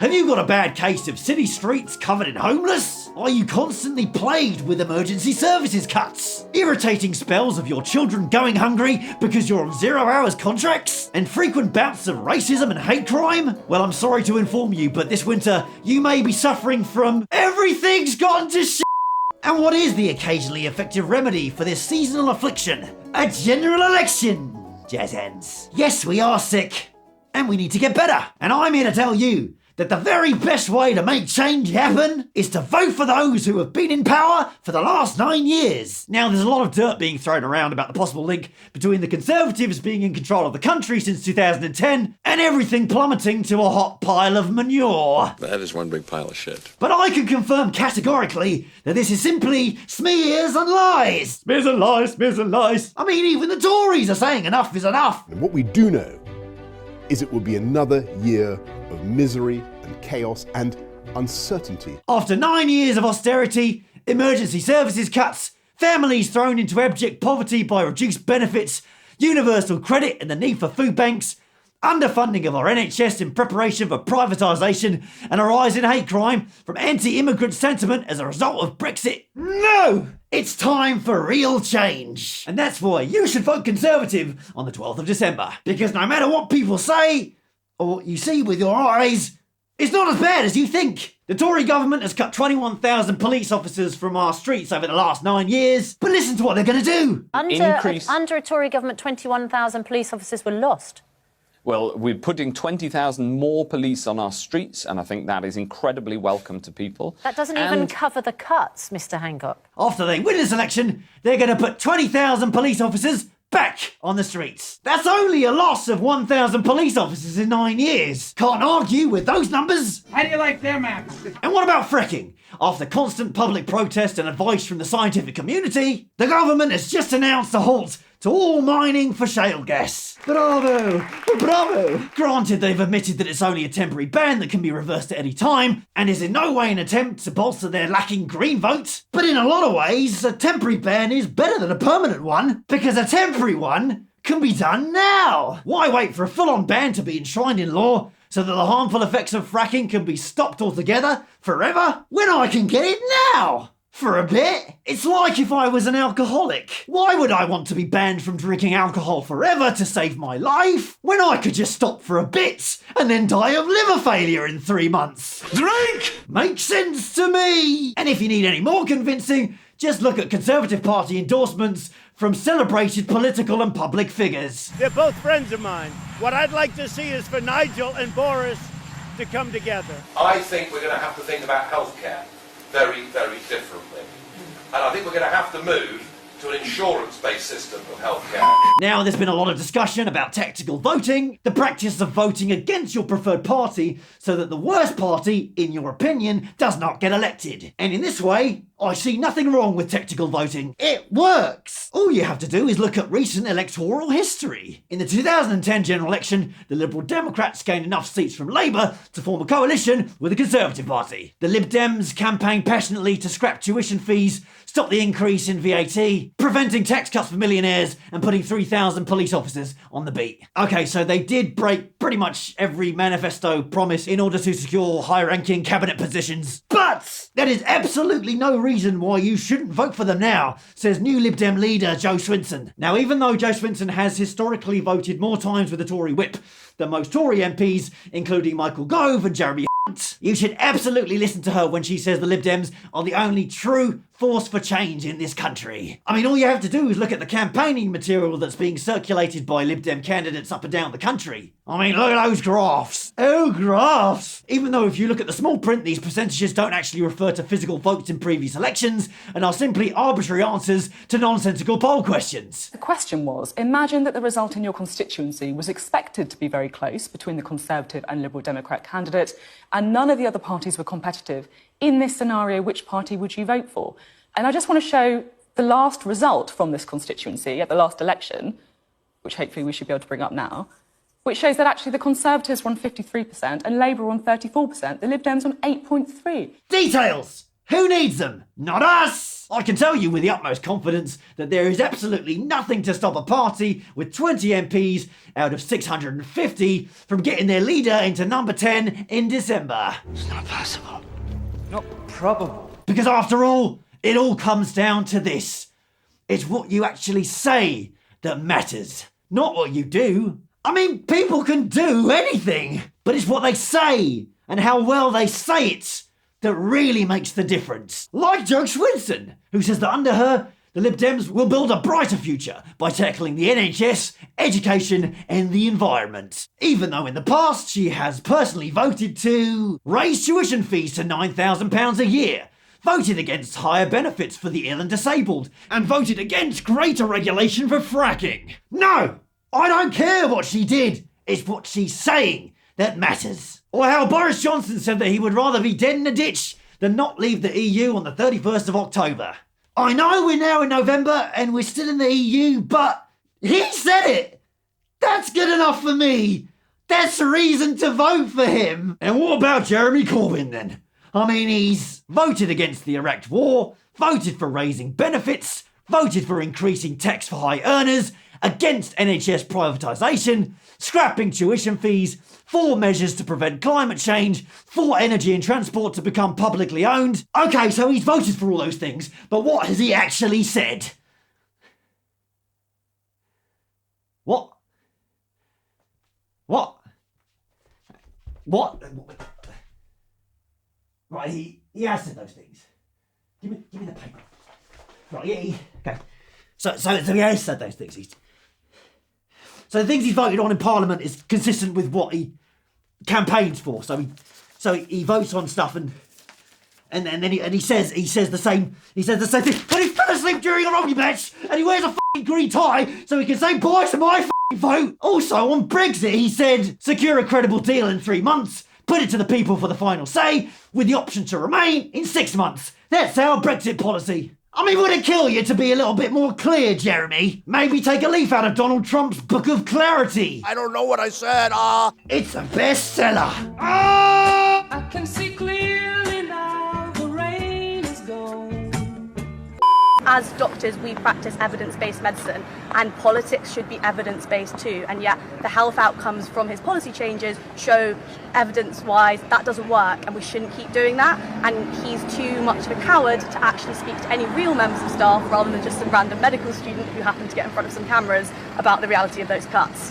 Have you got a bad case of city streets covered in homeless? Are you constantly plagued with emergency services cuts? Irritating spells of your children going hungry because you're on 0 hours contracts? And frequent bouts of racism and hate crime? Well, I'm sorry to inform you, but this winter you may be suffering from everything's gone to shit. And what is the occasionally effective remedy for this seasonal affliction? A general election, jazz hands. Yes, we are sick, and we need to get better. And I'm here to tell you that the very best way to make change happen is to vote for those who have been in power for the last 9 years. Now, there's a lot of dirt being thrown around about the possible link between the Conservatives being in control of the country since 2010 and everything plummeting to a hot pile of manure. That is one big pile of shit. But I can confirm categorically that this is simply smears and lies. Smears and lies, smears and lies. I mean, even the Tories are saying enough is enough. And what we do know is it will be another year of misery and chaos and uncertainty. After 9 years of austerity, emergency services cuts, families thrown into abject poverty by reduced benefits, universal credit and the need for food banks, underfunding of our NHS in preparation for privatisation, and a rise in hate crime from anti-immigrant sentiment as a result of Brexit. No! It's time for real change. And that's why you should vote Conservative on the 12th of December. Because no matter what people say, or what you see with your eyes, it's not as bad as you think. The Tory government has cut 21,000 police officers from our streets over the last 9 years. But listen to what they're going to do. Under a Tory government, 21,000 police officers were lost. Well, we're putting 20,000 more police on our streets, and I think that is incredibly welcome to people. That doesn't even cover the cuts, Mr. Hancock. After they win this election, they're going to put 20,000 police officers back on the streets. That's only a loss of 1,000 police officers in 9 years. Can't argue with those numbers. How do you like their maps? And what about fracking? After constant public protest and advice from the scientific community, the government has just announced a halt to all mining for shale gas. Bravo! Bravo! Granted, they've admitted that it's only a temporary ban that can be reversed at any time, and is in no way an attempt to bolster their lacking green vote. But in a lot of ways, a temporary ban is better than a permanent one, because a temporary one can be done now. Why wait for a full-on ban to be enshrined in law so that the harmful effects of fracking can be stopped altogether, forever, when I can get it now? For a bit. It's like if I was an alcoholic. Why would I want to be banned from drinking alcohol forever to save my life, when I could just stop for a bit and then die of liver failure in 3 months? Drink! Makes sense to me. And if you need any more convincing, just look at Conservative Party endorsements from celebrated political and public figures. They're both friends of mine. What I'd like to see is for Nigel and Boris to come together. I think we're going to have to think about healthcare very, very differently. And I think we're going to have to move to an insurance-based system of healthcare. Now, there's been a lot of discussion about tactical voting, the practice of voting against your preferred party so that the worst party, in your opinion, does not get elected. And in this way, I see nothing wrong with tactical voting. It works! All you have to do is look at recent electoral history. In the 2010 general election, the Liberal Democrats gained enough seats from Labour to form a coalition with the Conservative Party. The Lib Dems campaigned passionately to scrap tuition fees, stop the increase in VAT, preventing tax cuts for millionaires, and putting 3,000 police officers on the beat. Okay, so they did break pretty much every manifesto promise in order to secure high-ranking cabinet positions. But that is absolutely no reason why you shouldn't vote for them now, says new Lib Dem leader Joe Swinson. Now, even though Joe Swinson has historically voted more times with the Tory whip than most Tory MPs, including Michael Gove and Jeremy Hunt, you should absolutely listen to her when she says the Lib Dems are the only true force for change in this country. I mean, all you have to do is look at the campaigning material that's being circulated by Lib Dem candidates up and down the country. I mean, look at those graphs. Oh, graphs. Even though if you look at the small print, these percentages don't actually refer to physical votes in previous elections and are simply arbitrary answers to nonsensical poll questions. The question was, imagine that the result in your constituency was expected to be very close between the Conservative and Liberal Democrat candidate, and none of the other parties were competitive. In this scenario, which party would you vote for? And I just want to show the last result from this constituency at the last election, which hopefully we should be able to bring up now, which shows that actually the Conservatives were on 53% and Labour were on 34%, the Lib Dems on 8.3%. Details! Who needs them? Not us! I can tell you with the utmost confidence that there is absolutely nothing to stop a party with 20 MPs out of 650 from getting their leader into number 10 in December. It's not possible. Not probable. Because after all, it all comes down to this. It's what you actually say that matters, not what you do. I mean, people can do anything, but it's what they say and how well they say it that really makes the difference. Like Jo Swinson, who says that under her, the Lib Dems will build a brighter future by tackling the NHS, education and the environment. Even though in the past she has personally voted to raise tuition fees to £9,000 a year, voted against higher benefits for the ill and disabled, and voted against greater regulation for fracking. No! I don't care what she did, it's what she's saying that matters. Or how Boris Johnson said that he would rather be dead in a ditch than not leave the EU on the 31st of October. I know we're now in November and we're still in the EU, but he said it! That's good enough for me! That's a reason to vote for him! And what about Jeremy Corbyn then? I mean, he's voted against the Iraq war, voted for raising benefits, voted for increasing tax for high earners, against NHS privatisation, scrapping tuition fees, for measures to prevent climate change, for energy and transport to become publicly owned. Okay, so he's voted for all those things, but what has he actually said? What? Right, he has said those things. Give me the paper. Right, okay. So he has said those things. So the things he's voted on in Parliament is consistent with what he campaigns for. So he votes on stuff and then he says the same thing. But he fell asleep during a rugby match and he wears a fucking green tie so he can say bye to my fucking vote. Also on Brexit he said secure a credible deal in 3 months, put it to the people for the final say, with the option to remain in 6 months. That's our Brexit policy. I mean, would it kill you to be a little bit more clear, Jeremy? Maybe take a leaf out of Donald Trump's Book of Clarity. I don't know what I said, It's a bestseller. I can see clearly now the rain is gone. As doctors, we practice evidence-based medicine, and politics should be evidence-based too. And yet, the health outcomes from his policy changes show evidence-wise that doesn't work, and we shouldn't keep doing that. And he's too much of a coward to actually speak to any real members of staff rather than just some random medical student who happened to get in front of some cameras about the reality of those cuts.